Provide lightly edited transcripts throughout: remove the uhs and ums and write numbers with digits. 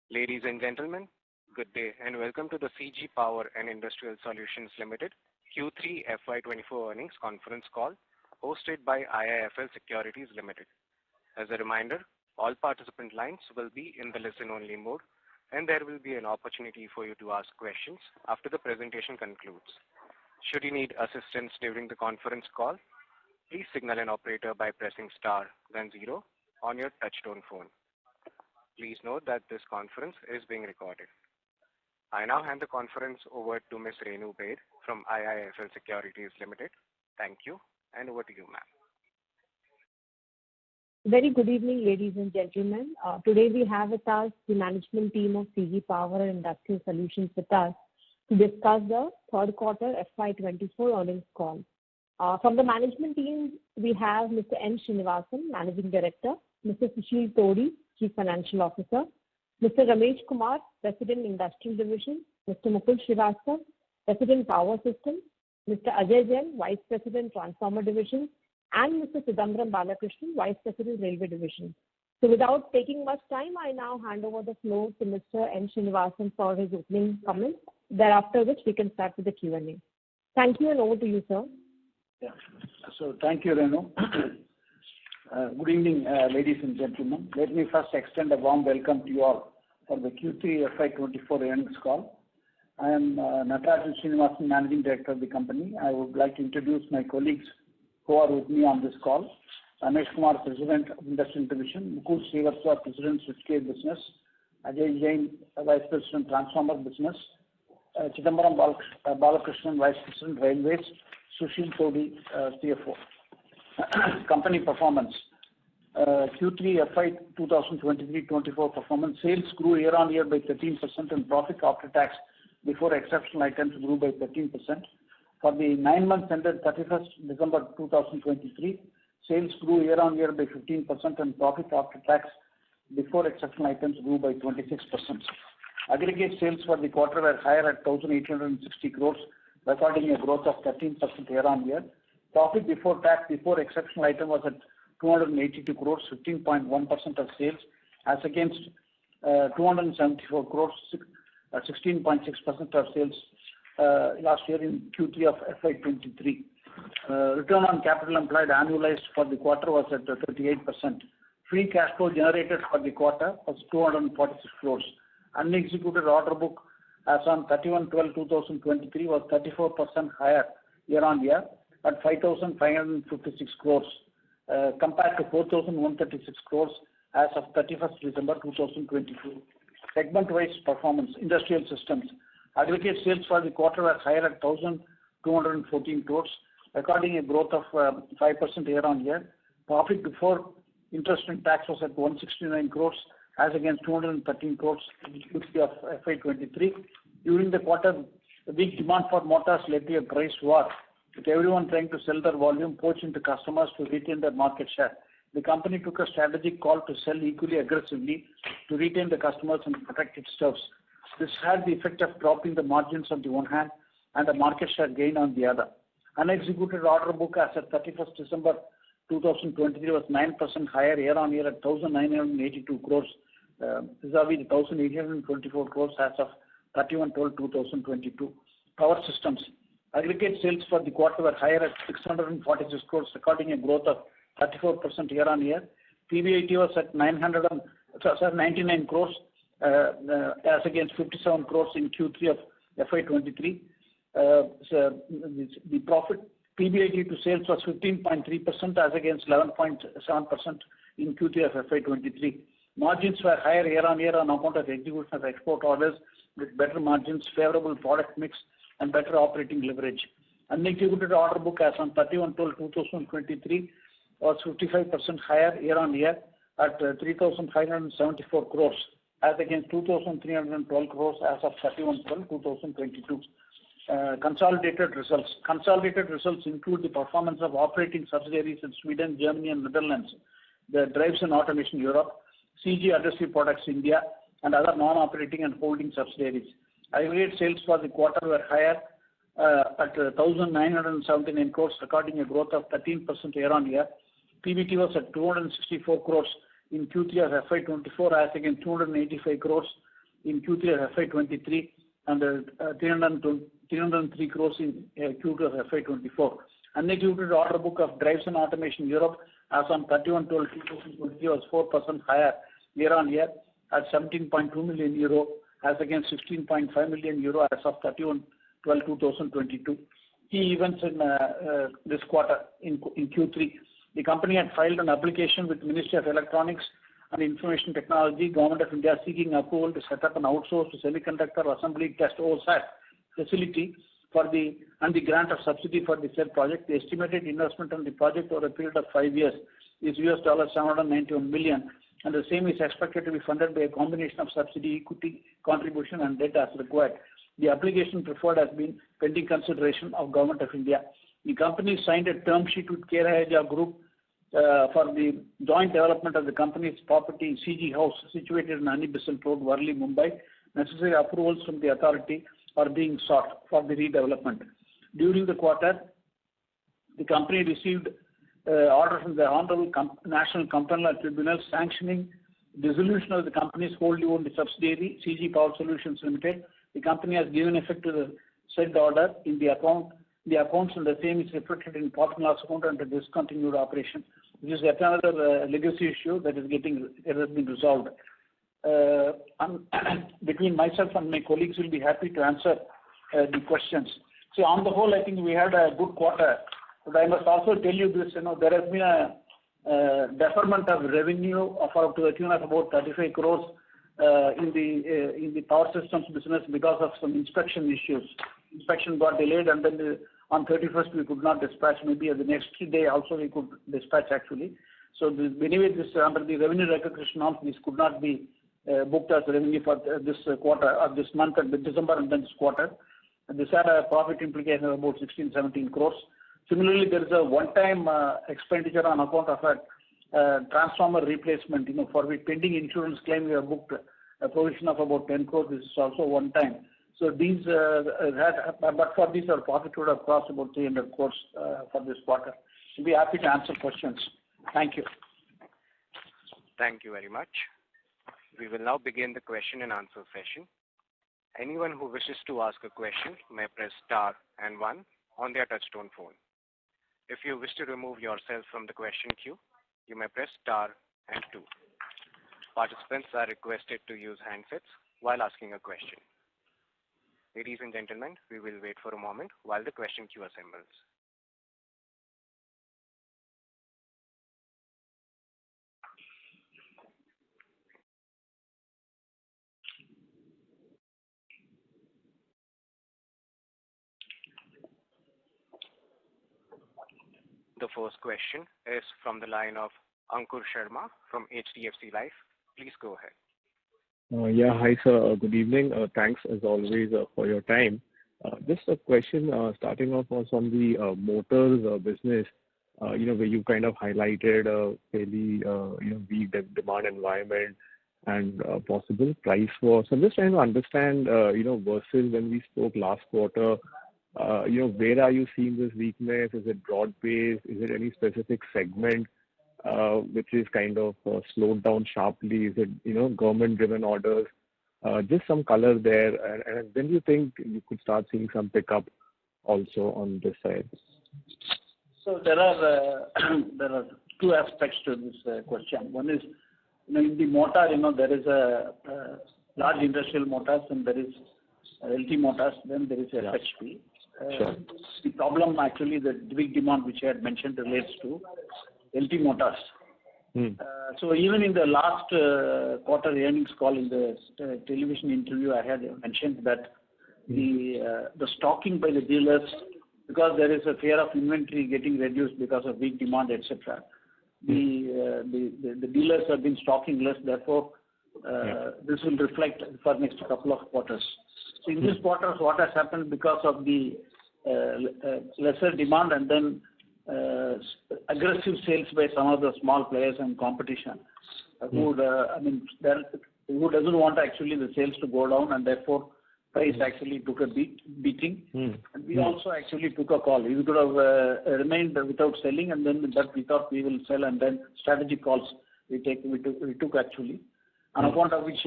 Ladies and gentlemen, good day and welcome to the CG Power and Industrial Solutions Limited Q3 FY24 earnings conference call hosted by IIFL Securities Limited. As a reminder, all participant lines will be in the listen-only mode and there will be an opportunity for you to ask questions after the presentation concludes. Should you need assistance during the conference call, please signal an operator by pressing star then 0 on your touchtone phone. Please note that this conference is being recorded. I now hand the conference over to Ms. Renu Baid from IIFL Securities Limited. Thank you, and over to you, ma'am. Very good evening, ladies and gentlemen. Today we have with us the management team of CG Power and Industrial Solutions with us to discuss the third quarter FY24 earnings call. From the management team, we have Mr. N. Srinivasan, Managing Director, Mr. Sushil Todi, Chief Financial Officer, Mr. Ramesh Kumar, President Industrial Division, Mr. Mukul Srivastava, President Power Systems, Mr. Ajay Jain, Vice President Transformer Division, and Mr. Chidambaram Balakrishnan, Vice President Railway Division. So without taking much time, I now hand over the floor to Mr. N. Srinivasan for his opening comments, thereafter which we can start with the Q&A. Thank you and over to you, sir. Yeah. So thank you, Renu. Good evening, ladies and gentlemen. Let me first extend a warm welcome to you all for the Q3 FY24 earnings call. I am Natarajan Srinivasan, Managing Director of the company. I would like to introduce my colleagues who are with me on this call. Ramesh Kumar, President of Industrial Division, Mukul Srivastava, President Switchgear Business, Ajay Jain, Vice President Transformer Business, Chidambaram Balakrishnan, Vice President Railways, Sushil Todi, CFO. Company performance. Q3 FY 2023-24 performance. Sales grew year-on-year by 13% and profit after tax before exceptional items grew by 13%. For the 9 months ended 31st December 2023, sales grew year-on-year by 15% and profit after tax before exceptional items grew by 26%. Aggregate sales for the quarter were higher at 1,860 crores, recording a growth of 13% year-on-year. Profit before tax before exceptional item was at 282 crores, 15.1% of sales, as against 274 crores, 16.6% of sales last year in Q3 of FY23. Return on capital employed annualized for the quarter was at 38%. Free cash flow generated for the quarter was 246 crores. Unexecuted order book as on 31/12/2023 was 34% higher year-on-year at 5,556 crores compared to 4,136 crores as of 31st December 2022. Segment-wise performance, industrial systems. Aggregate sales for the quarter were higher at 1,214 crores, recording a growth of 5% year-on-year. Profit before interest and tax was at 169 crores as against 213 crores in Q3 of FY23. During the quarter, the big demand for motors led to a price war, with everyone trying to sell their volume, poaching to customers to retain their market share. The company took a strategic call to sell equally aggressively to retain the customers and protect its stores. This had the effect of dropping the margins on the one hand and a market share gain on the other. Unexecuted order book as of 31st December 2023 was 9% higher year-on-year at 1,982 crores, vis-a-vis 1,824 crores as of 31/12/2022. Power systems. Aggregate sales for the quarter were higher at 646 crores, recording a growth of 34% year-on-year. PBIT was at 99 crores as against 57 crores in Q3 of FY23. The profit PBIT to sales was 15.3% as against 11.7% in Q3 of FY23. Margins were higher year-on-year on account of execution of export orders with better margins, favorable product mix, and better operating leverage. Unexecuted order book as on 31/12/2023 was 55% higher year-on-year at 3,574 crores as against 2,312 crores as of 31/12/2022. Consolidated results. Consolidated results include the performance of operating subsidiaries in Sweden, Germany, and Netherlands, the Drives and Automation Europe, CG Industrial Products India, and other non-operating and holding subsidiaries. Aggregate sales for the quarter were higher at 1,979 crores, recording a growth of 13% year-on-year. PBT was at 264 crores in Q3 of FY24 as against 285 crores in Q3 of FY23 and 303 crores in Q2 of FY24. Unexecuted order book of drives and automation Europe as on 31/12/2023 was 4% higher year-on-year at 17.2 million euro as against 16.5 million euro as of 31/12/2022. Key events in this quarter in Q3. The company had filed an application with Ministry of Electronics and Information Technology, Government of India, seeking approval to set up an outsourced semiconductor assembly test OSAT facility and the grant of subsidy for the said project. The estimated investment on the project over a period of 5 years is $791 million, and the same is expected to be funded by a combination of subsidy, equity, contribution, and debt as required. The application preferred has been pending consideration of Government of India. The company signed a term sheet with Keraja Group for the joint development of the company's property CG House situated in Annie Besant Road, Worli, Mumbai. Necessary approvals from the authority are being sought for the redevelopment. During the quarter, the company received order from the Honorable National Company Tribunal sanctioning dissolution of the company's wholly owned subsidiary CG Power Solutions Limited. The company has given effect to the said order in the accounts, and the same is reflected in profit and loss account under discontinued operation. This is yet another legacy issue that has been resolved. Between myself and my colleagues, will be happy to answer the questions. See, on the whole, I think we had a good quarter. But I must also tell you this, there has been a deferment of revenue of up to the tune of about 35 crores in the power systems business because of some inspection issues. Inspection got delayed, and then on 31st we could not dispatch. Maybe the next day also we could dispatch actually. So anyway, this under the revenue recognition norms, this could not be booked as revenue for this quarter or this month and December and then this quarter. And this had a profit implication of about 16-17 crores. Similarly, there is a one-time expenditure on account of a transformer replacement. For the pending insurance claim, we have booked a provision of about 10 crores. This is also one time. So these but for these, our profit would have crossed about 300 crores for this quarter. We'll be happy to answer questions. Thank you. Thank you very much. We will now begin the question and answer session. Anyone who wishes to ask a question may press star and 1 on their touchtone phone. If you wish to remove yourself from the question queue, you may press star and 2. Participants are requested to use handsets while asking a question. Ladies and gentlemen, we will wait for a moment while the question queue assembles. The first question is from the line of Ankur Sharma from HDFC Life. Please go ahead. Yeah, hi sir. Good evening. Thanks as always for your time. Just a question starting off was on the motors business, where you kind of highlighted a fairly weak demand environment and possible price war. So I'm just trying to understand, versus when we spoke last quarter, where are you seeing this weakness? Is it broad-based? Is it any specific segment which is kind of slowed down sharply? Is it, government-driven orders? Just some color there. And when do you think you could start seeing some pickup also on this side? So there are two aspects to this question. One is, in the motor, there is a large industrial motors and there is LT motors, then there is FHP. Sure. The problem actually, the big demand which I had mentioned relates to LT motors. So even in the last quarter earnings call in the television interview, I had mentioned that the stocking by the dealers, because there is a fear of inventory getting reduced because of weak demand, etc. The dealers have been stocking less, therefore this will reflect for next couple of quarters. So in this quarter, what has happened because of the lesser demand and then aggressive sales by some of the small players and competition, who doesn't want actually the sales to go down, and therefore price actually took a beating. And we also actually took a call. We could have remained without selling, and then that we thought we will sell, and then strategic calls we took actually, on account of which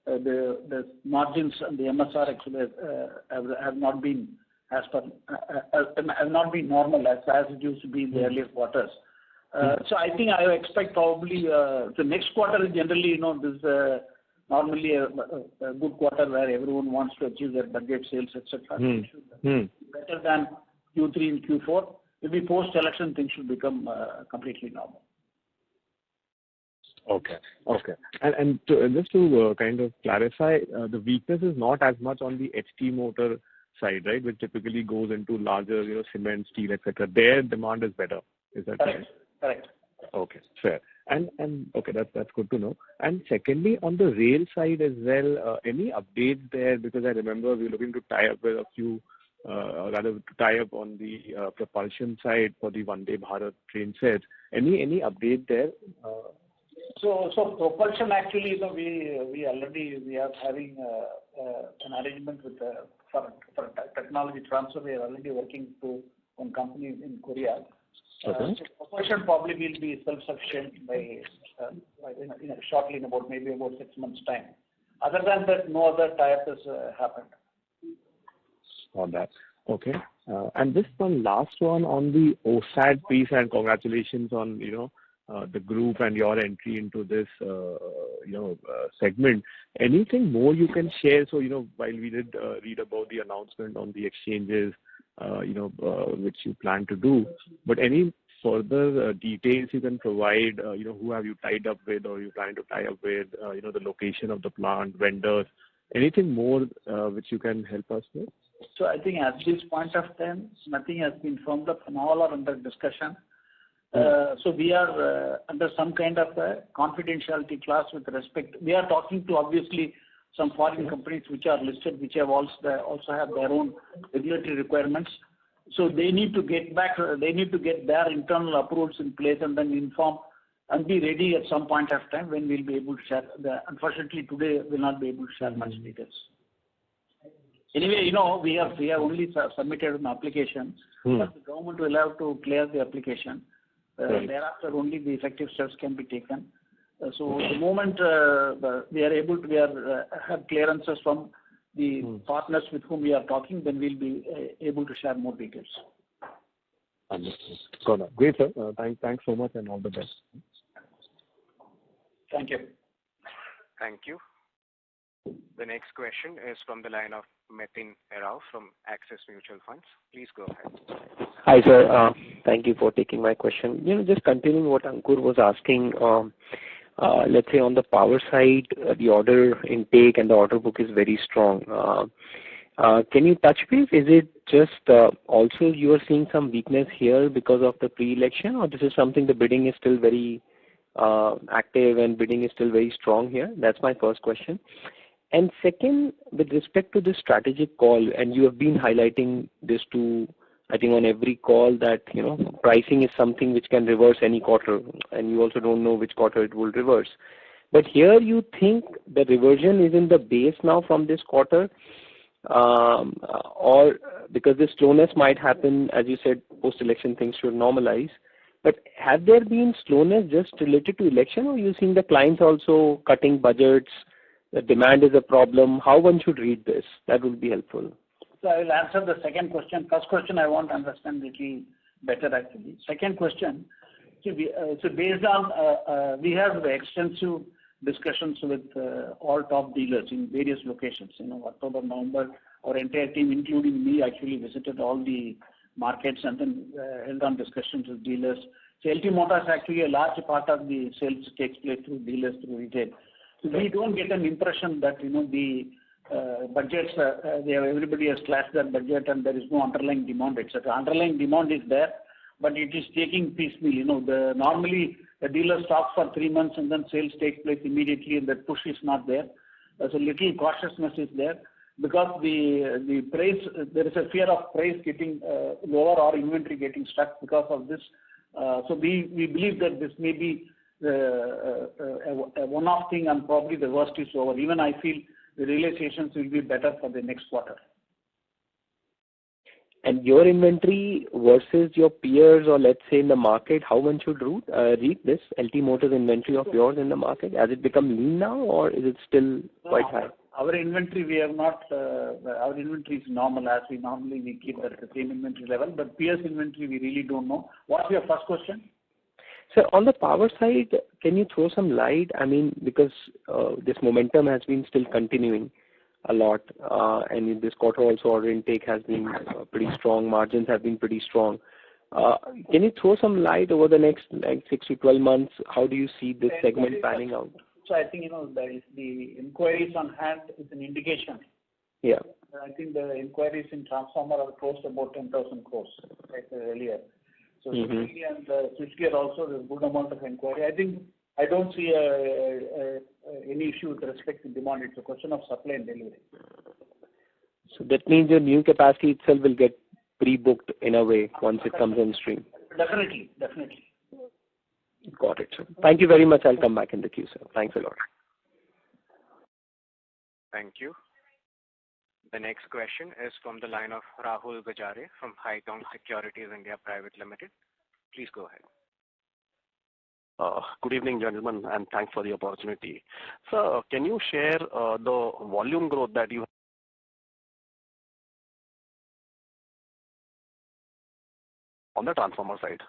the margins and the MSR actually have not been have not been normal as it used to be in the earlier quarters. So I think I expect probably the next quarter is generally, this is normally a good quarter where everyone wants to achieve their budget sales, etc. Better than Q3 and Q4. Maybe post-election things should become completely normal. Okay. And just to kind of clarify, the weakness is not as much on the HT motor side, right, which typically goes into larger, cement, steel, etc. Their demand is better. Is that right? Correct. Okay, fair. And okay, that's good to know. And secondly, on the rail side as well, any updates there? Because I remember we were looking to tie up with a few, rather to tie up on the propulsion side for the Vande Bharat train sets. Any update there? So propulsion actually, we are having an arrangement with for technology transfer. We are already working to one company in Korea. Okay. So propulsion probably will be self-sufficient by shortly in about 6 months' time. Other than that, no other tie-up has happened. On that. Okay. And just one last one on the OSAT piece, and congratulations on, the group and your entry into this, segment. Anything more you can share? So, while we did read about the announcement on the exchanges, which you plan to do, but any further details you can provide, who have you tied up with or you plan to tie up with, the location of the plant, vendors, anything more which you can help us with? So I think at this point of time, nothing has been firmed up and all are under discussion. So we are under some kind of a confidentiality clause with respect. We are talking to obviously some foreign companies which are listed, which have also have their own regulatory requirements. So they need to get their internal approvals in place and then inform and be ready at some point of time when we'll be able to share. Unfortunately, today we'll not be able to share much details. Anyway, we have only submitted an application, but the government will have to clear the application. Thereafter, only the effective steps can be taken. So the moment we have clearances from the partners with whom we are talking, then we'll be able to share more details. Understood. Got it. Great, sir. Thanks so much and all the best. Thank you. Thank you. The next question is from the line of Metin Erao from Axis Mutual Funds. Please go ahead. Hi, sir. Thank you for taking my question. Just continuing what Ankur was asking, let's say on the power side, the order intake and the order book is very strong. Can you touch base? Is it just also you are seeing some weakness here because of the pre-election, or this is something the bidding is still very active and bidding is still very strong here? That's my first question. And second, with respect to the strategic call, and you have been highlighting this to, I think, on every call that, pricing is something which can reverse any quarter, and you also don't know which quarter it will reverse. But here you think the reversion is in the base now from this quarter, or because the slowness might happen, as you said, post-election things should normalize. But have there been slowness just related to election, or are you seeing the clients also cutting budgets? The demand is a problem. How one should read this? That would be helpful. So I will answer the second question. First question I want to understand a little better actually. Second question, so based on, we have extensive discussions with all top dealers in various locations. October, November, our entire team, including me, actually visited all the markets and then held on discussions with dealers. So LT Motors actually a large part of the sales takes place through dealers, through retail. So we don't get an impression that the budgets everybody has slashed their budget and there is no underlying demand, etc. Underlying demand is there, but it is taking piecemeal. Normally the dealer stocks for 3 months and then sales takes place immediately, and that push is not there. So little cautiousness is there because the price, there is a fear of price getting lower or inventory getting stuck because of this. So we believe that this may be a one-off thing and probably the worst is over. Even I feel the realizations will be better for the next quarter. And your inventory versus your peers or let's say in the market, how one should read this LT Motors inventory of yours in the market? Has it become lean now or is it still quite high? Our inventory, we have not, our inventory is normal as we normally keep at the same inventory level, but peers inventory we really don't know. What's your first question? So on the power side, can you throw some light? I mean, because this momentum has been still continuing a lot, and in this quarter also order intake has been pretty strong, margins have been pretty strong. Can you throw some light over the next 6 to 12 months? How do you see this segment panning out? So I think, the inquiries on hand is an indication. Yeah. I think the inquiries in transformer are close to about 10,000 crores, like earlier. So similarly, and switchgear also, there's a good amount of inquiry. I don't see any issue with respect to demand. It's a question of supply and delivery. So that means your new capacity itself will get pre-booked in a way once it comes on stream. Definitely. Got it, sir. Thank you very much. I'll come back in the queue, sir. Thanks a lot. Thank you. The next question is from the line of Rahul Gajare from Haitong Securities India Private Limited. Please go ahead. Good evening, gentlemen, and thanks for the opportunity. Sir, can you share the volume growth that you have on the transformer side?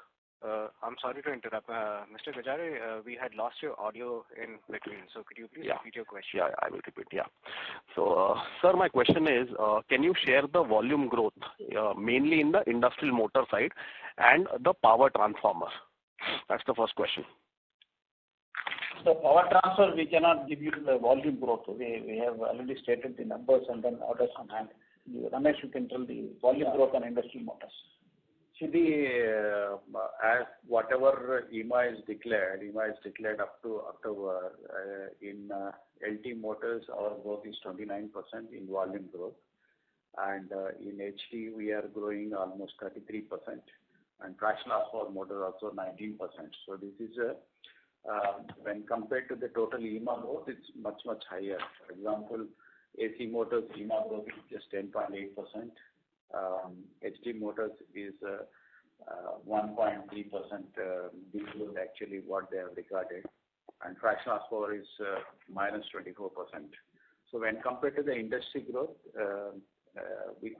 I'm sorry to interrupt. Mr. Gajare, we had lost your audio in between, so could you please repeat your question? Yeah, I will repeat, So, sir, my question is, can you share the volume growth mainly in the industrial motor side and the power transformer? That's the first question. So power transfer, we cannot give you the volume growth. We have already stated the numbers and then orders on hand. Ramesh, you can tell the volume growth on industrial motors. See, as whatever EMA is declared up to October. In LT Motors, our growth is 29% in volume growth. And in HT, we are growing almost 33%. And fractional horsepower motor also 19%. So this is, when compared to the total EMA growth, it's much higher. For example, AC Motors EMA growth is just 10.8%. HT Motors is 1.3% below actually what they have recorded, and fractional horsepower is minus 24%. So when compared to the industry growth,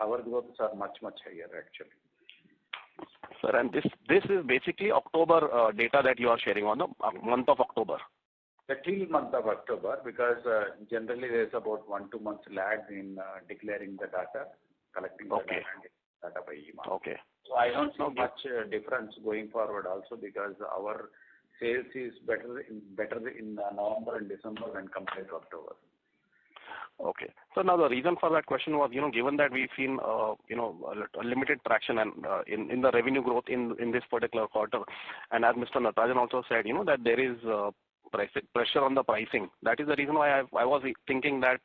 our growths are much higher actually. Sir, and this is basically October data that you are sharing on the month of October. The till month of October, because generally there is about 1-2 months lag in declaring the data, collecting the data by EMA. Okay. So I don't see much difference going forward also, because our sales is better in November and December when compared to October. Okay. So now the reason for that question was, given that we've seen, a limited traction and in the revenue growth in this particular quarter, and as Mr. Natarajan also said, that there is pressure on the pricing. That is the reason why I was thinking that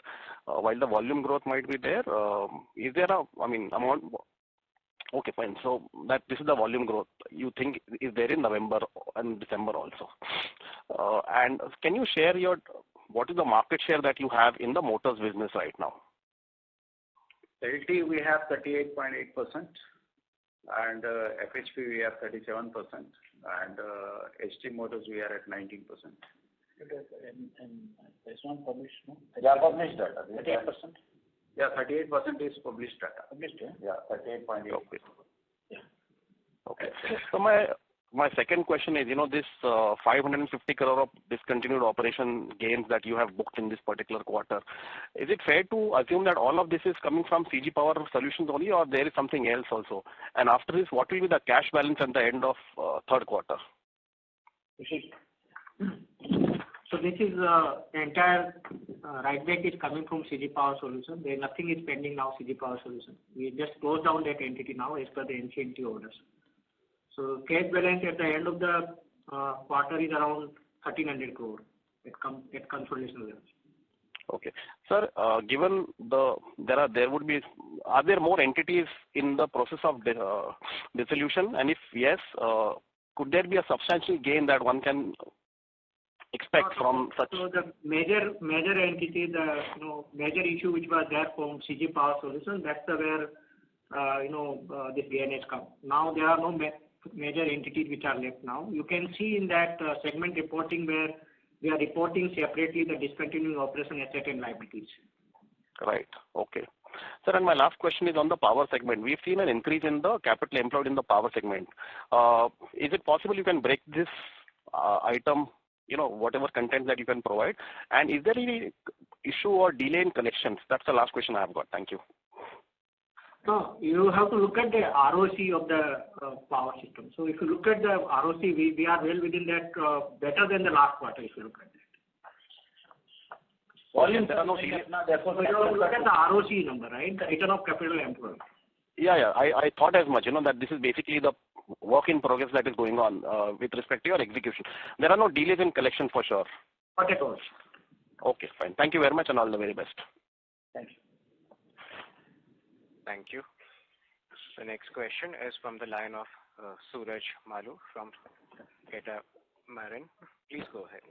while the volume growth might be there, is there amount? Okay, fine. So that this is the volume growth you think is there in November and December also. And can you share what is the market share that you have in the motors business right now? LT we have 38.8%, and FHP we have 37%, and HT Motors we are at 19%. And there's one published, no? Yeah, published data. 38%. Yeah, 38% is published data. Published, Yeah, 38.8%. Okay. Yeah. Okay. So my second question is, this 550 crore of discontinued operation gains that you have booked in this particular quarter, is it fair to assume that all of this is coming from CG Power Solutions only, or there is something else also? And after this, what will be the cash balance at the end of third quarter? So this is entire right back is coming from CG Power Solutions. There nothing is pending now CG Power Solutions. We just closed down that entity now as per the NCLT orders. So cash balance at the end of the quarter is around 1,300 crore at consolidation level. Okay, sir. Given are there more entities in the process of dissolution? And if yes, could there be a substantial gain that one can expect from such? So the major entity, the major issue which was there from CG Power Solutions, that's where this gain has come. Now there are no major entities which are left now. You can see in that segment reporting where we are reporting separately the discontinuing operation asset and liabilities. Right. Okay. Sir, and my last question is on the power segment. We've seen an increase in the capital employed in the power segment. Is it possible you can break this item, whatever content that you can provide? And is there any issue or delay in collections? That's the last question I have got. Thank you. No, you have to look at the ROC of the power system. So if you look at the ROC, we are well within that, better than the last quarter if you look at that. Volumes are no therefore you have to look at the ROC number, right? The return of capital employed. Yeah. I thought as much, that this is basically the work in progress that is going on with respect to your execution. There are no delays in collection for sure. Not at all. Okay, fine. Thank you very much and all the very best. Thank you. Thank you. The next question is from the line of Suraj Malu from Catamaran. Please go ahead.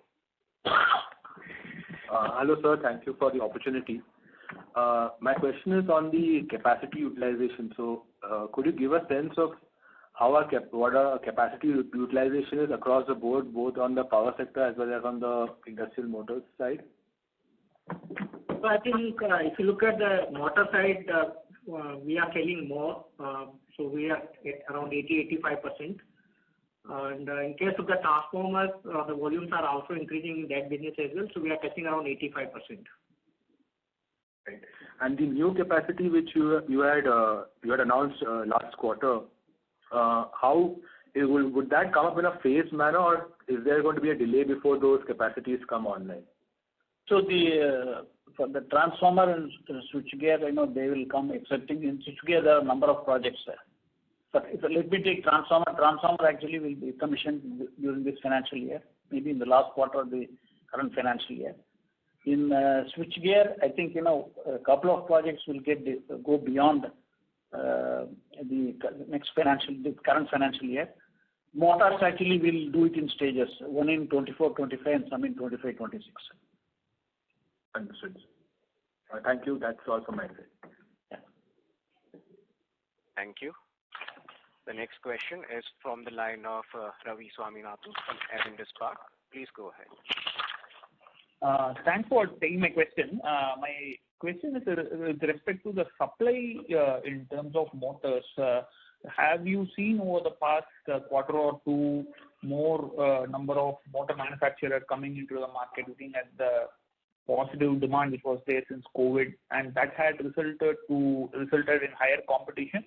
Hello, sir. Thank you for the opportunity. My question is on the capacity utilization. So, could you give a sense of what our capacity utilization is across the board, both on the power sector as well as on the industrial motors side? So I think if you look at the motor side, we are selling more. So we are at around 80-85%. And in case of the transformers, the volumes are also increasing in that business as well. So we are touching around 85%. Right. And the new capacity which you had announced last quarter, would that come up in a phased manner, or is there going to be a delay before those capacities come online? So for the transformer and switchgear, they will come accepting. In switchgear, there are a number of projects there. But let me take transformer. Transformer actually will be commissioned during this financial year, maybe in the last quarter of the current financial year. In switchgear, I think a couple of projects will go beyond the current financial year. Motors actually will do it in stages, one in 24-25 and some in 25-26. Understood. Thank you. That's all from my side. Yeah. Thank you. The next question is from the line of Ravi Swaminathan from Avendus Spark. Please go ahead. Thanks for taking my question. My question is with respect to the supply in terms of motors. Have you seen over the past quarter or two more number of motor manufacturers coming into the market, looking at the positive demand which was there since COVID, and that had resulted in higher competition?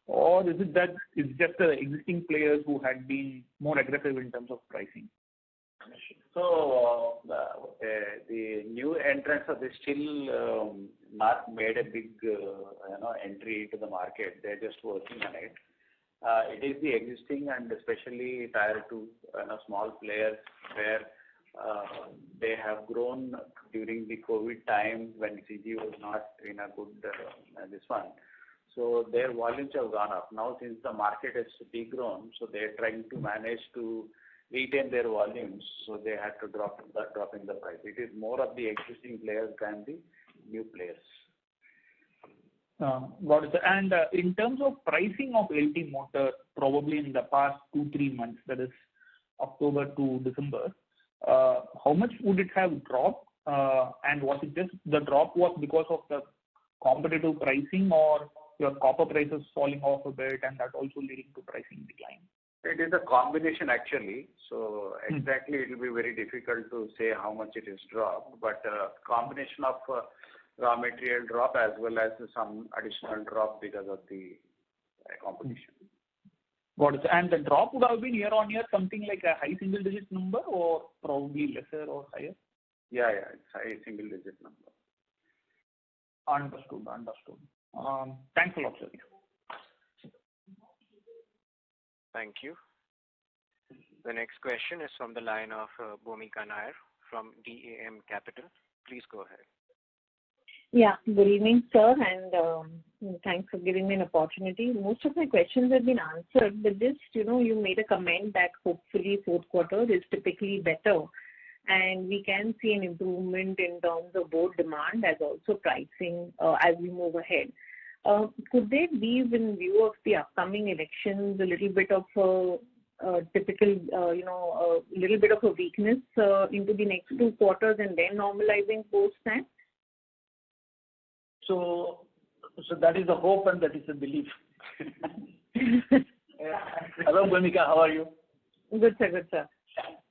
Or is it that it's just the existing players who had been more aggressive in terms of pricing? So the new entrants are still not made a big entry into the market. They're just working on it. It is the existing and especially tier 2 small players where they have grown during the COVID time when CG was not in a good this one. So their volumes have gone up. Now since the market has degrown, so they're trying to manage to retain their volumes, so they had to drop in the price. It is more of the existing players than the new players. Got it. And in terms of pricing of LT motor, probably in the past 2-3 months, that is October to December, how much would it have dropped? And was it just the drop was because of the competitive pricing, or your copper prices falling off a bit and that also leading to pricing decline? It is a combination actually. So exactly it will be very difficult to say how much it is dropped, but combination of raw material drop as well as some additional drop because of the competition. Got it. And the drop would have been year on year something like a high single digit number or probably lesser or higher? Yeah, it's high single digit number. Understood. Thanks a lot, sir. Thank you. The next question is from the line of Bhumika Nair from DAM Capital. Please go ahead. Yeah, good evening, sir, and thanks for giving me an opportunity. Most of my questions have been answered, but just, you made a comment that hopefully fourth quarter is typically better, and we can see an improvement in terms of both demand as also pricing as we move ahead. Could there be, in view of the upcoming elections, a little bit of typical, a little bit of a weakness into the next 2 quarters and then normalizing post that? So that is the hope and that is the belief. Hello, Bhumika, how are you? Good, sir. Good, sir.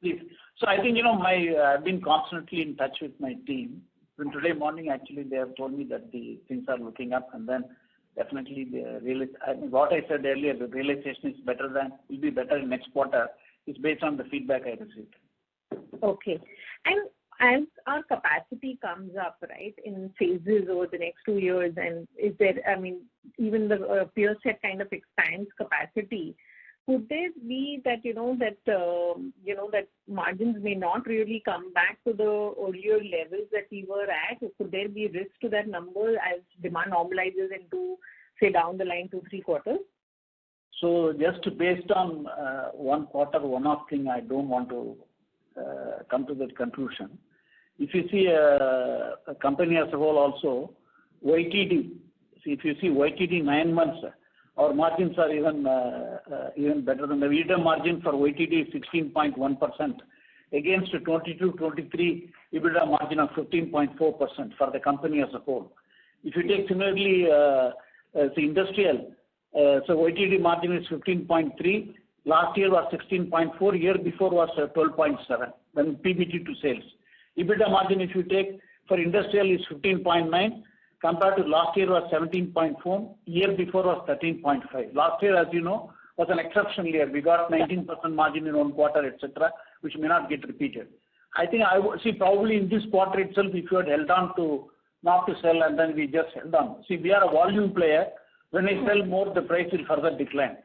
Please. So I think, I've been constantly in touch with my team. And today morning, actually, they have told me that the things are looking up, and then definitely what I said earlier, the realization will be better in next quarter, is based on the feedback I received. Okay. And as our capacity comes up, right, in phases over the next 2 years, and is there, even the peer set kind of expands capacity, could there be that, that margins may not really come back to the earlier levels that we were at? Could there be risk to that number as demand normalizes into, say, down the line 2-3 quarters? So just based on one quarter, one-off thing, I don't want to come to that conclusion. If you see a company as a whole also, YTD, if you see YTD 9 months, our margins are even better than the EBITDA margin for YTD is 16.1% against 22-23 EBITDA margin of 15.4% for the company as a whole. If you take similarly the industrial, so YTD margin is 15.3, last year was 16.4, year before was 12.7, then PBT to sales. EBITDA margin, if you take for industrial, is 15.9, compared to last year was 17.4, year before was 13.5. Last year, as you know, was an exceptional year. We got 19% margin in one quarter, etc., which may not get repeated. I think I would see probably in this quarter itself, if you had held on to not to sell and then we just held on. See, we are a volume player. When I sell more, the price will further decline.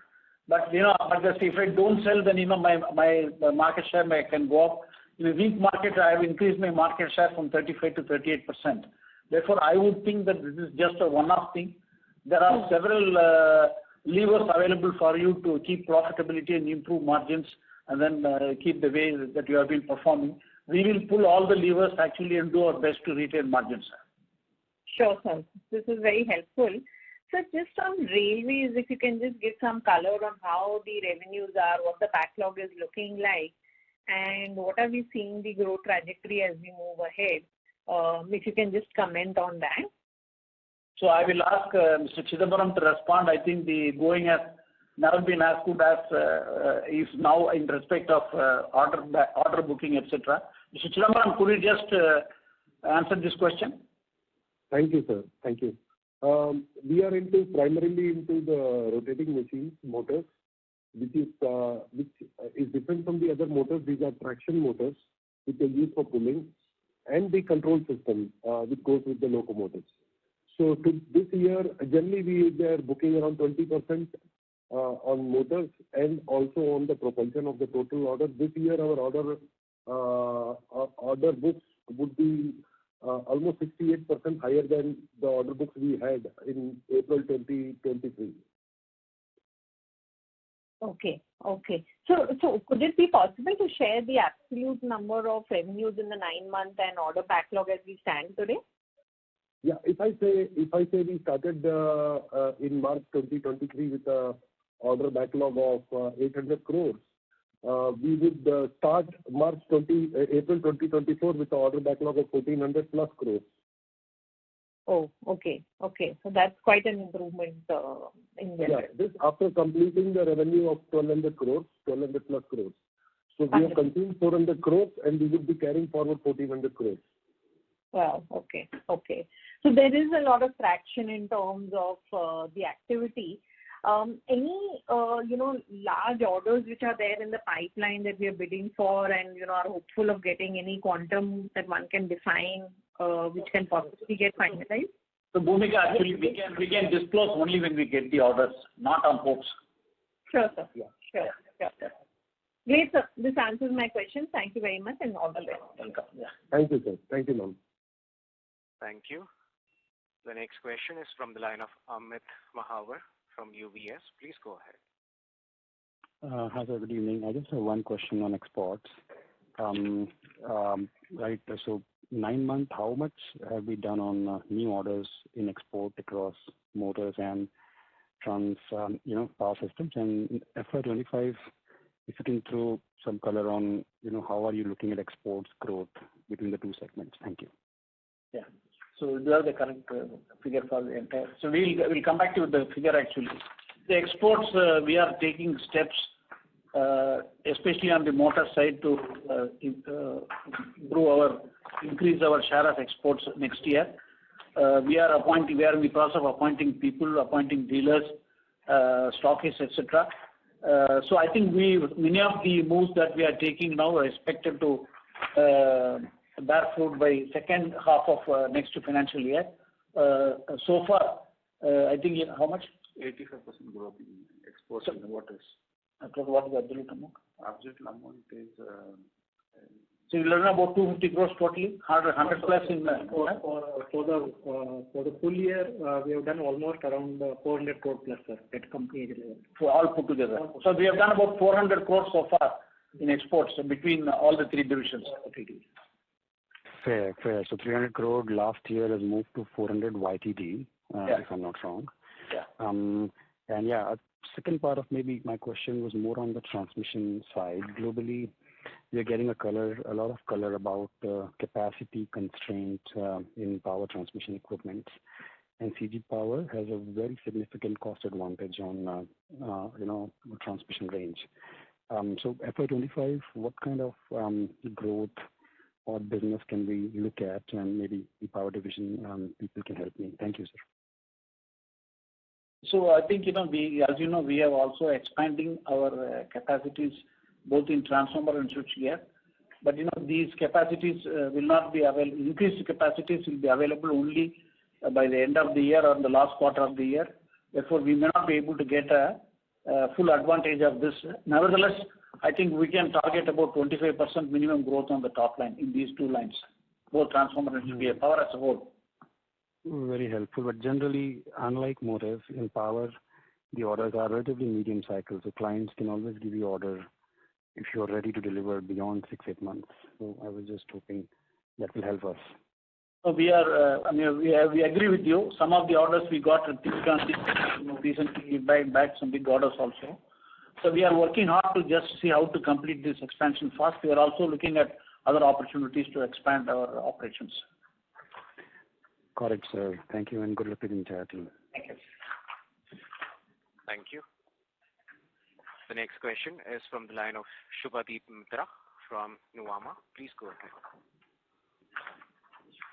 But just if I don't sell, then my market share can go up. In a weak market, I have increased my market share from 35 to 38%. Therefore, I would think that this is just a one-off thing. There are several levers available for you to keep profitability and improve margins, and then keep the way that you have been performing. We will pull all the levers actually and do our best to retain margins. Sure, sir. This is very helpful. So just on railways, if you can just give some color on how the revenues are, what the backlog is looking like, and what are we seeing the growth trajectory as we move ahead? If you can just comment on that. So I will ask Mr. Chidambaram to respond. I think the going has never been as good as is now in respect of order booking, etc. Mr. Chidambaram, could you just answer this question? Thank you, sir. Thank you. We are primarily into the rotating machines, motors, which is different from the other motors. These are traction motors, which are used for pulling, and the control system, which goes with the locomotives. So this year, generally we are booking around 20% on motors and also on the propulsion of the total order. This year, our order books would be almost 68% higher than the order books we had in April 2023. Okay. So could it be possible to share the absolute number of revenues in the 9-month and order backlog as we stand today? Yeah, if I say we started in March 2023 with a order backlog of 800 crores, we would start April 2024 with an order backlog of 1400 plus crores. Oh, okay. So that's quite an improvement in general. Yeah, this after completing the revenue of 1200 plus crores. So we have consumed 400 crores and we would be carrying forward 1400 crores. Wow, okay. So there is a lot of traction in terms of the activity. Any large orders which are there in the pipeline that we are bidding for and are hopeful of getting any quantum that one can define which can possibly get finalized? So Bhumika, actually we can disclose only when we get the orders, not on hopes. Sure, sir. Yeah. Sure. Great, sir. This answers my question. Thank you very much and all the best. Welcome. Yeah. Thank you, sir. Thank you, ma'am. Thank you. The next question is from the line of Amit Mahawar from UBS. Please go ahead. Hi, sir. Good evening. I just have one question on exports. Right. So 9 months, how much have we done on new orders in export across motors and power systems? And FY25, if you can throw some color on, how are you looking at exports growth between the two segments? Thank you. Yeah. So you have the current figure for the entire. So we'll come back to the figure actually. The exports, we are taking steps, especially on the motor side to increase our share of exports next year. We are in the process of appointing people, appointing dealers, stockists, etc. So I think many of the moves that we are taking now are expected to bear fruit by second half of next financial year. So far, I think how much? 85% growth in exports in the motors. What is the absolute amount? Absolute amount is. So you learn about 250 crores totally, 100 plus in for the full year, we have done almost around 400 crore plus, sir, at company level. For all put together. So we have done about 400 crores so far in exports between all the three divisions. Fair. So 300 crore last year has moved to 400 YTD, if I'm not wrong. Yeah. Second part of maybe my question was more on the transmission side. Globally, we are getting a lot of color about capacity constraints in power transmission equipment, and CG Power has a very significant cost advantage on transmission range. So FY25, what kind of growth or business can we look at, and maybe the power division people can help me. Thank you, sir. So I think, we have also expanding our capacities both in transformer and switchgear. But, these capacities will not be available. Increased capacities will be available only by the end of the year or the last quarter of the year. Therefore, we may not be able to get a full advantage of this. Nevertheless, I think we can target about 25% minimum growth on the top line in these two lines, both transformer and switchgear, power as a whole. Very helpful. But generally, unlike motors, in power, the orders are relatively medium cycles. So clients can always give you order if you're ready to deliver beyond 6-8 months. So I was just hoping that will help us. So we agree with you. Some of the orders we got recently, back some big orders also. So we are working hard to just see how to complete this expansion fast. We are also looking at other opportunities to expand our operations. Correct, sir. Thank you, and good luck with the entire team. Thank you. Thank you. The next question is from the line of Shubhadeep Mitra from Nuvama. Please go ahead.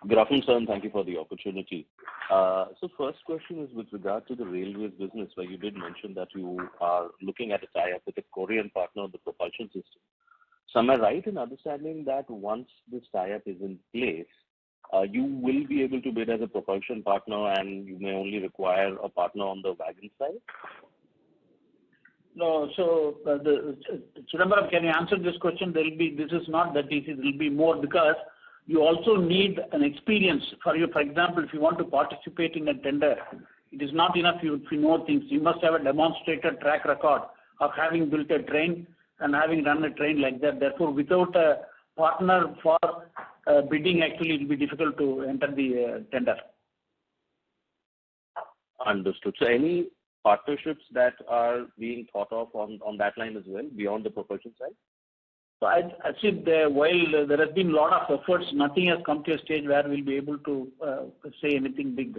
Good afternoon, sir, and thank you for the opportunity. So first question is with regard to the railways business, where you did mention that you are looking at a tie-up with a Korean partner on the propulsion system. So am I right in understanding that once this tie-up is in place, you will be able to bid as a propulsion partner and you may only require a partner on the wagon side? No, so Chidambaram, can you answer this question? This is not that easy. There will be more because you also need an experience. For example, if you want to participate in a tender, it is not enough if you know things. You must have a demonstrated track record of having built a train and having run a train like that. Therefore, without a partner for bidding, actually, it will be difficult to enter the tender. Understood. So any partnerships that are being thought of on that line as well, beyond the propulsion side? So I see while there has been a lot of efforts, nothing has come to a stage where we'll be able to say anything big.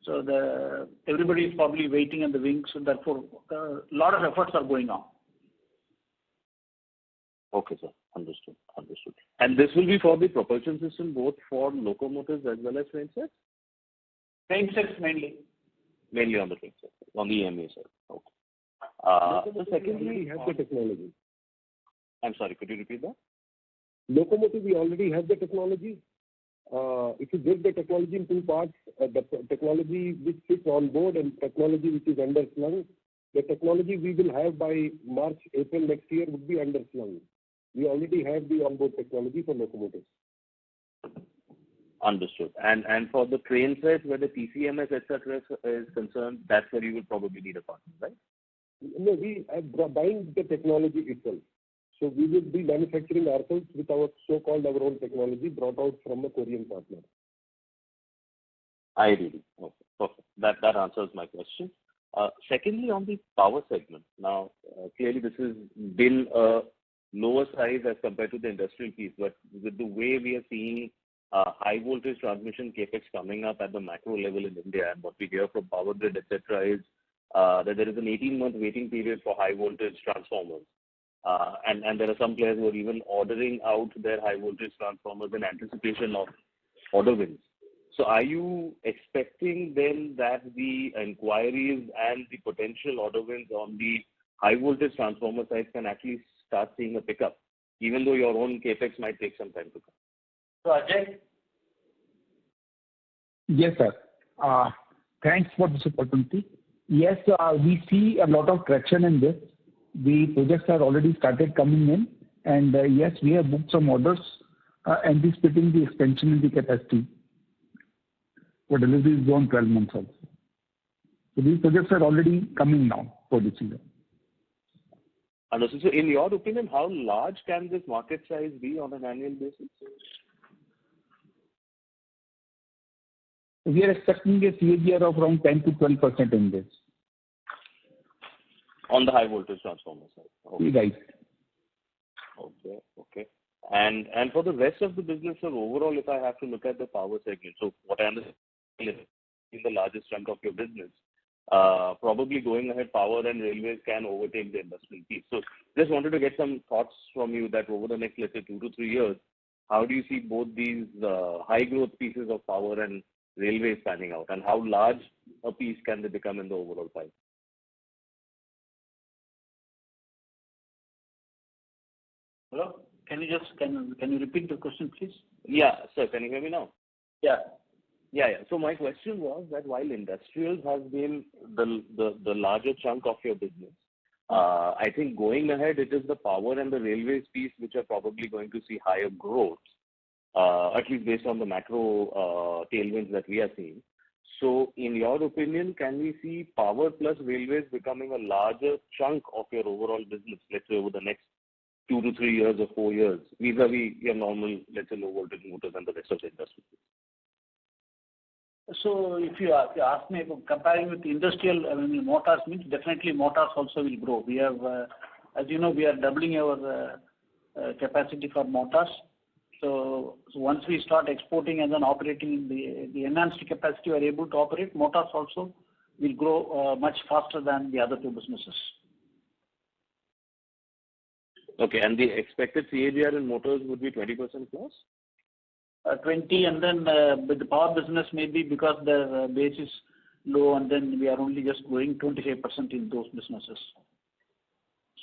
So everybody is probably waiting in the wings, so therefore a lot of efforts are going on. Okay, sir. Understood. And this will be for the propulsion system, both for locomotives as well as train sets? Train sets mainly. Mainly on the train sets, on the EMA side. Okay. So secondly, we have the technology. I'm sorry, could you repeat that? Locomotive, we already have the technology. If you get the technology in two parts, the technology which sits on board and technology which is underslung, the technology we will have by March, April next year would be underslung. We already have the onboard technology for locomotives. Understood. And for the train sets where the TCMS, etc. is concerned, that's where you will probably need a partner, right? No, we are buying the technology itself. So we will be manufacturing ourselves with our so-called our own technology brought out from a Korean partner. Ideally. Okay. Perfect. That answers my question. Secondly, on the power segment. Now, clearly this is still a lower size as compared to the industrial piece, but with the way we are seeing high voltage transmission capex coming up at the macro level in India, and what we hear from Power Grid, etc., is that there is an 18-month waiting period for high voltage transformers. And there are some players who are even ordering out their high voltage transformers in anticipation of order wins. So are you expecting then that the inquiries and the potential order wins on the high voltage transformer side can actually start seeing a pickup, even though your own capex might take some time to come? So Ajay? Yes, sir. Thanks for this opportunity. Yes, we see a lot of traction in this. The projects are already started coming in, and yes, we have booked some orders anticipating the expansion in the capacity for deliveries beyond 12 months also. So these projects are already coming now for this year. Understood. So in your opinion, how large can this market size be on an annual basis? We are expecting a CAGR of around 10 to 12% in this. On the high voltage transformer side? Okay. Right. Okay. And for the rest of the business, sir, overall, if I have to look at the power segment, so what I understand is in the largest chunk of your business, probably going ahead, power and railways can overtake the industrial piece. So just wanted to get some thoughts from you that over the next, let's say, 2 to 3 years, how do you see both these high growth pieces of power and railways panning out, and how large a piece can they become in the overall pie? Hello? Can you repeat the question, please? Yeah, sir. Can you hear me now? Yeah. So my question was that while industrials has been the larger chunk of your business, I think going ahead, it is the power and the railways piece which are probably going to see higher growth, at least based on the macro tailwinds that we are seeing. So in your opinion, can we see power plus railways becoming a larger chunk of your overall business, let's say over the next 2 to 3 years or 4 years, vis-a-vis your normal, let's say, low voltage motors and the rest of the industry? So if you ask me about comparing with industrial, motors means definitely motors also will grow. We have, as you know, we are doubling our capacity for motors. So once we start exporting and then operating the enhanced capacity we are able to operate, motors also will grow much faster than the other two businesses. Okay, and the expected CAGR in motors would be 20% plus? 20, and then with the power business maybe because the base is low, and then we are only just going 25% in those businesses.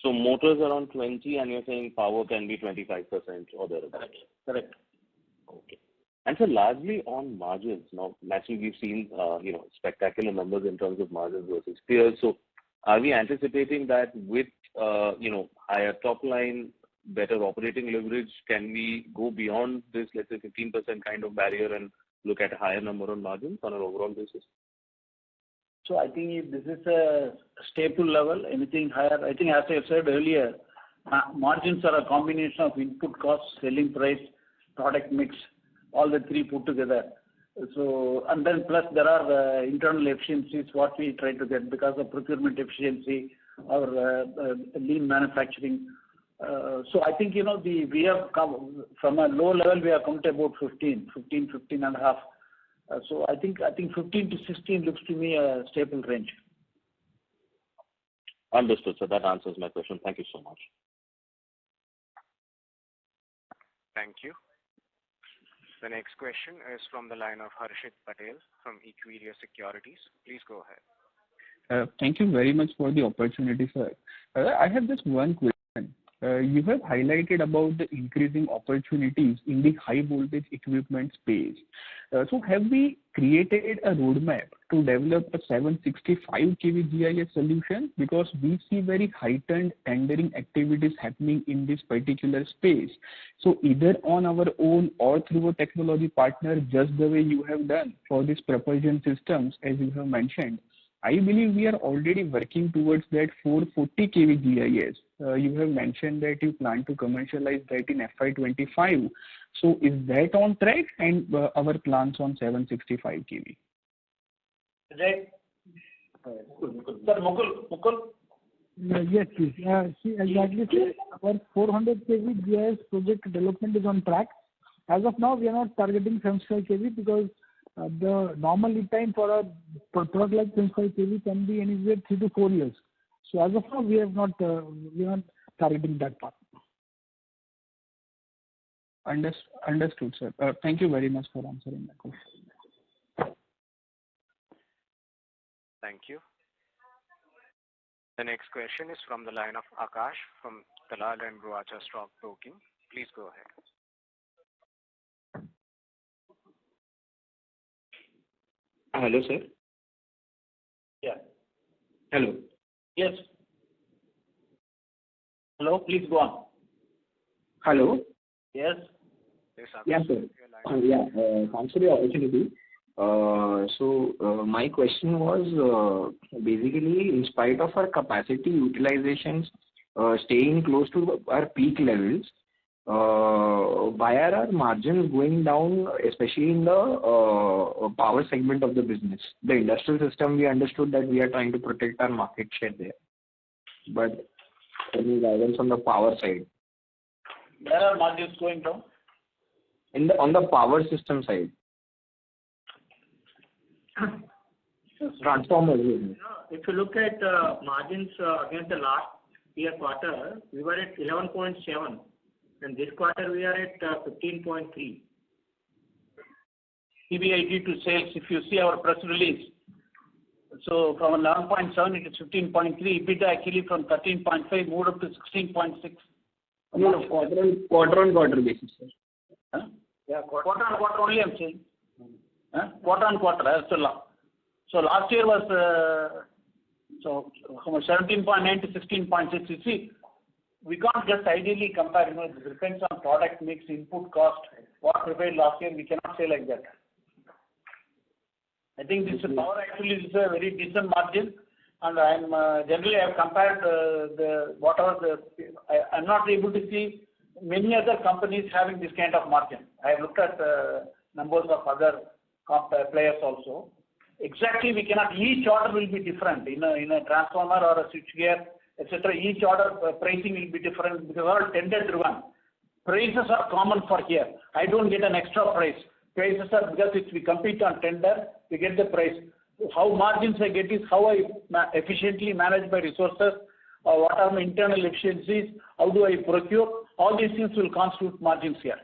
So motors around 20, and you're saying power can be 25% or thereabouts? Correct. Okay. And so largely on margins, now naturally we've seen spectacular numbers in terms of margins versus peers. So are we anticipating that with higher top line, better operating leverage, can we go beyond this, let's say, 15% kind of barrier and look at a higher number on margins on an overall basis? So I think if this is a staple level, anything higher, I think as I said earlier, margins are a combination of input costs, selling price, product mix, all the three put together. So, and then plus there are internal efficiencies what we try to get because of procurement efficiency or lean manufacturing. So I think, we have come from a low level, we have come to about 15 and a half. So I think 15 to 16 looks to me a staple range. Understood. So that answers my question. Thank you so much. Thank you. The next question is from the line of Harshit Patel from Equirus Securities. Please go ahead. Thank you very much for the opportunity, sir. I have just one question. You have highlighted about the increasing opportunities in the high voltage equipment space. So have we created a roadmap to develop a 765 kV GIS solution? Because we see very heightened tendering activities happening in this particular space. So either on our own or through a technology partner, just the way you have done for these propulsion systems, as you have mentioned. I believe we are already working towards that 440 kV GIS. You have mentioned that you plan to commercialize that in FY25. So is that on track, and our plans on 765 kV? Right. Sir, Mukul? Yes, please. See, exactly, sir. Our 400 kV GIS project development is on track. As of now, we are not targeting 75 kV because the normal lead time for a product like 75 kV can be anywhere 3 to 4 years. So as of now, we are not targeting that part. Understood, sir. Thank you very much for answering my question. Thank you. The next question is from the line of Akash from Dalal and Broacha Stock Broking. Please go ahead. Hello, sir. Yeah. Hello. Yes. Hello, please go on. Hello. Yes. Yes, sir. Thanks for the opportunity. My question was basically, in spite of our capacity utilizations staying close to our peak levels, why are our margins going down, especially in the power segment of the business? The industrial system, we understood that we are trying to protect our market share there. But any guidance on the power side? Where are margins going down? On the power system side. Transformers. If you look at margins against the last year quarter, we were at 11.7, and this quarter we are at 15.3. EBIT to sales, if you see our press release, so from 11.7 it is 15.3. EBITDA actually from 13.5 moved up to 16.6. No, quarter on quarter basis, sir. Huh? Yeah, quarter on quarter only I'm saying. Quarter on quarter. So last year was from 17.9 to 16.6. You see, we can't just ideally compare. It depends on product mix, input cost. What prepared last year, we cannot say like that. I think this power actually is a very decent margin, and I'm generally I've compared I'm not able to see many other companies having this kind of margin. I have looked at numbers of other players also. Exactly, we cannot. Each order will be different in a transformer or a switchgear, etc. Each order pricing will be different because all tender driven. Prices are common for here. I don't get an extra price. Prices are because we compete on tender, we get the price. How margins I get is how I efficiently manage my resources, or what are my internal efficiencies, how do I procure. All these things will constitute margins here.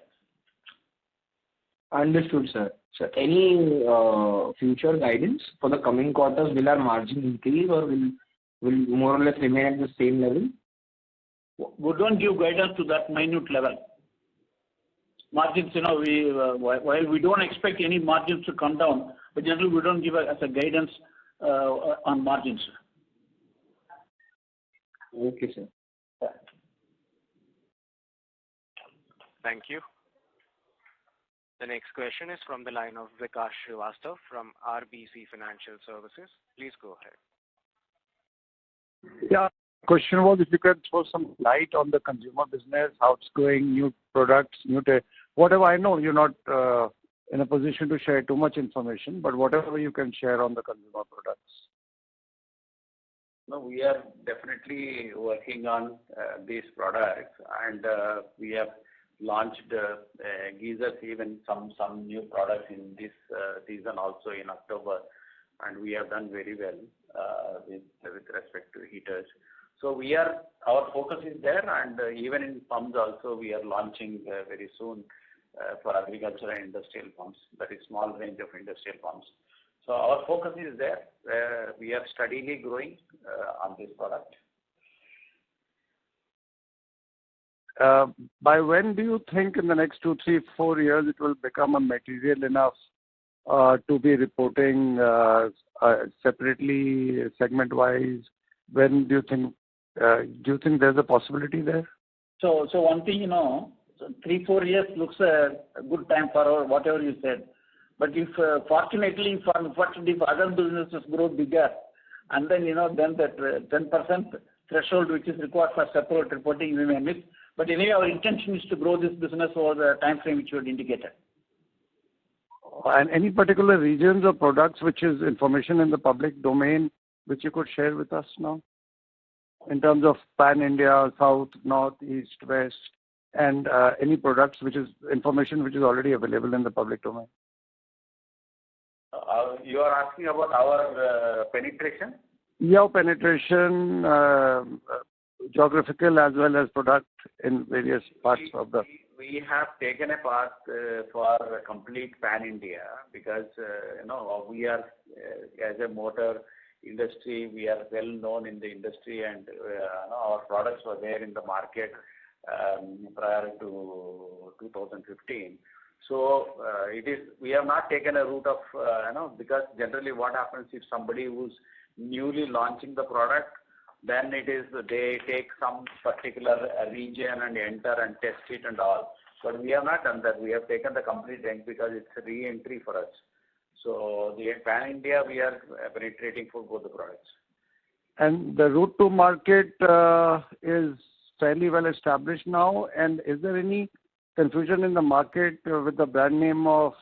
Understood, sir. So any future guidance for the coming quarters? Will our margin increase or will more or less remain at the same level? We don't give guidance to that minute level. Margins, while we don't expect any margins to come down, but generally we don't give as a guidance on margins. Okay, sir. Yeah. Thank you. The next question is from the line of Vikas Srivastava from RBC Financial Services. Please go ahead. Yeah, question was if you could throw some light on the consumer business, how it's going, new products, whatever. I know you're not in a position to share too much information, but whatever you can share on the consumer products. No, we are definitely working on these products, and we have launched geysers, even some new products in this season also in October, and we have done very well with respect to heaters. So our focus is there, and even in pumps also we are launching very soon for agricultural and industrial pumps, that is small range of industrial pumps. So our focus is there. We are steadily growing on this product. By when do you think in the next 2, 3, 4 years it will become a material enough to be reporting separately, segment-wise? When do you think there's a possibility there? So one thing, 3, 4 years looks a good time for whatever you said. But if fortunately, if other businesses grow bigger, and then then that 10% threshold which is required for separate reporting we may miss. But anyway, our intention is to grow this business over the time frame which you had indicated. And any particular regions or products which is information in the public domain which you could share with us now? In terms of pan-India, south, north, east, west, and any products which is information which is already available in the public domain. You are asking about our penetration? Yeah, penetration, geographical as well as product in various parts of the... We have taken a path for complete pan-India because, we are, as a motor industry, we are well known in the industry, and our products were there in the market prior to 2015. So we have not taken a route of, because generally what happens if somebody who's newly launching the product, then they take some particular region and enter and test it and all. But we have not done that. We have taken the complete range because it's a re-entry for us. So the pan-India, we are penetrating for both the products. And the route to market is fairly well established now. And is there any confusion in the market with the brand name of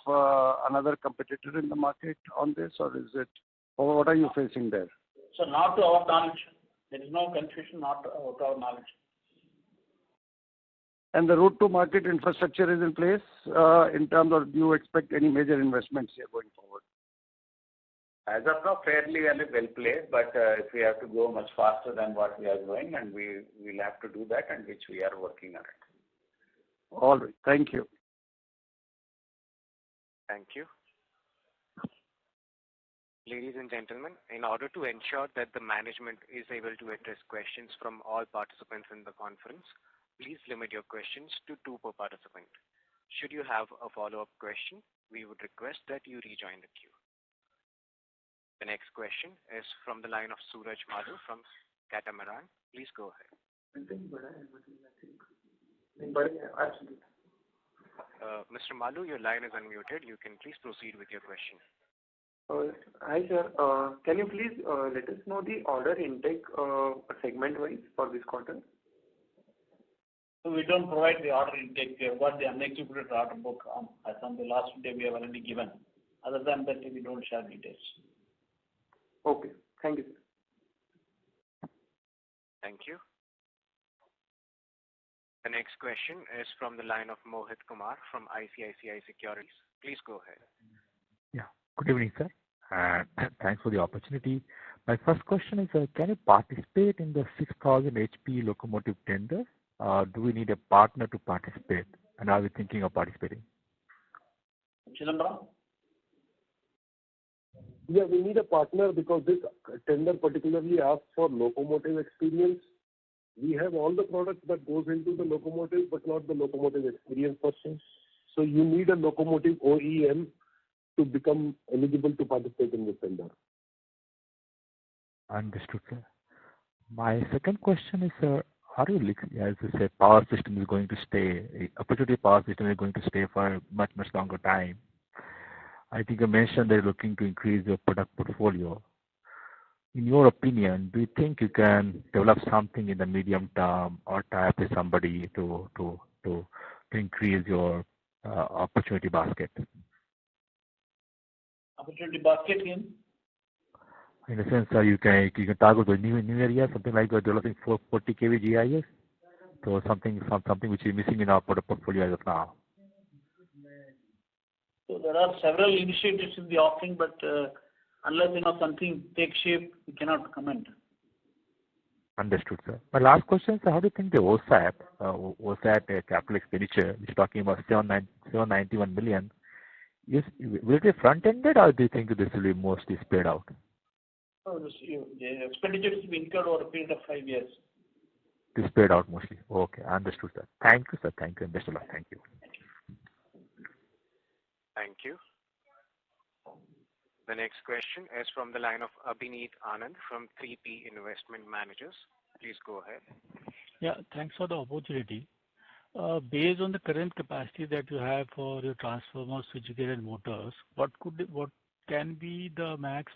another competitor in the market on this, or is it, or what are you facing there? So not to our knowledge. There is no confusion, not to our knowledge. And the route to market infrastructure is in place in terms of, do you expect any major investments here going forward? As of now, fairly well placed, but if we have to go much faster than what we are going, and we will have to do that, and which we are working on it. All right. Thank you. Thank you. Ladies and gentlemen, in order to ensure that the management is able to address questions from all participants in the conference, please limit your questions to 2 per participant. Should you have a follow-up question, we would request that you rejoin the queue. The next question is from the line of Suraj Madhu from Catamaran. Please go ahead. Mr. Malu, your line is unmuted. You can please proceed with your question. Hi, sir. Can you please let us know the order intake segment-wise for this quarter? So we don't provide the order intake. We have got the unexecuted order book as on the last day we have already given. Other than that, we don't share details. Okay. Thank you, sir. Thank you. The next question is from the line of Mohit Kumar from ICICI Securities. Please go ahead. Yeah. Good evening, sir. Thanks for the opportunity. My first question is, can you participate in the 6,000 HP locomotive tender? Do we need a partner to participate? And are we thinking of participating? Chidambaram? Yeah, we need a partner because this tender particularly asks for locomotive experience. We have all the products that goes into the locomotive, but not the locomotive experience person. So you need a locomotive OEM to become eligible to participate in the tender. Understood, sir. My second question is, are you looking, as you say, power system is going to stay, opportunity power system is going to stay for a much longer time. I think you mentioned they're looking to increase your product portfolio. In your opinion, do you think you can develop something in the medium term or tie up with somebody to increase your opportunity basket? Opportunity basket in? In a sense, you can target the new area, something like developing 40 kV GIS, so something which is missing in our product portfolio as of now. So there are several initiatives in the offering, but unless something takes shape, we cannot comment. Understood, sir. My last question is, how do you think the OSAT capital expenditure, which is talking about 791 million, will it be front-ended, or do you think this will be mostly spread out? Oh, the expenditure is to be incurred over a period of 5 years. It is spread out mostly. Okay, understood, sir. Thank you, sir. Thank you, and best of luck. Thank you. Thank you. The next question is from the line of Abhineet Anand from 3P Investment Managers. Please go ahead. Yeah, thanks for the opportunity. Based on the current capacity that you have for your transformers, switchgear, and motors, what can be the max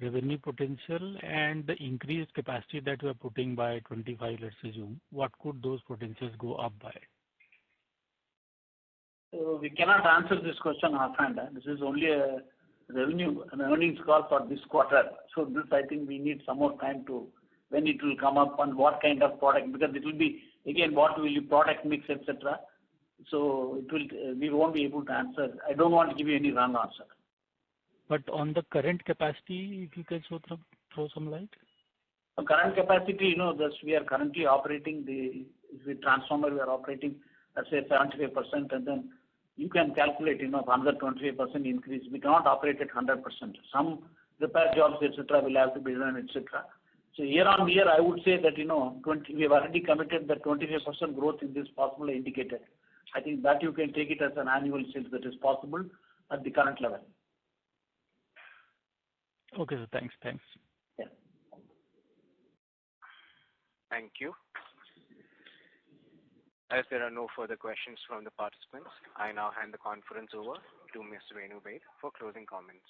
revenue potential and the increased capacity that you are putting by 25, let's assume, what could those potentials go up by? So we cannot answer this question offhand. This is only a earnings call for this quarter. So this, I think we need some more time to when it will come up and what kind of product, because it will be, again, what will you product mix, etc. So it will, we won't be able to answer. I don't want to give you any wrong answer. But on the current capacity, if you can throw some light? The current capacity, we are currently operating the transformer, we are operating, let's say 75%, and then you can calculate, another 25% increase. We cannot operate at 100%. Some repair jobs, etc., will have to be done, etc. So year on year, I would say that, we have already committed that 25% growth in this possible indicated. I think that you can take it as an annual sales that is possible at the current level. Okay, so thanks. Yeah. Thank you. As there are no further questions from the participants, I now hand the conference over to Ms. Renu Baid for closing comments.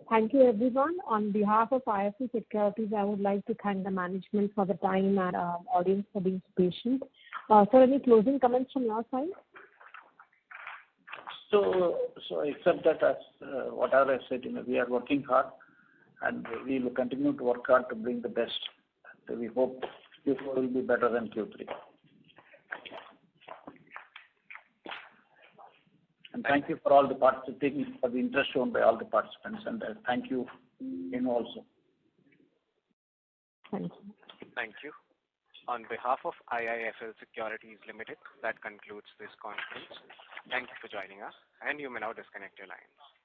Thank you, everyone. On behalf of IIFL Securities, I would like to thank the management for the time and audience for being patient. Sir, any closing comments from your side? So except that, as whatever I said, we are working hard, and we will continue to work hard to bring the best. So we hope Q4 will be better than Q3. And thank you for all the participating, for the interest shown by all the participants, and thank you, also. Thank you. Thank you. On behalf of IIFL Securities Limited, that concludes this conference. Thank you for joining us, and you may now disconnect your lines.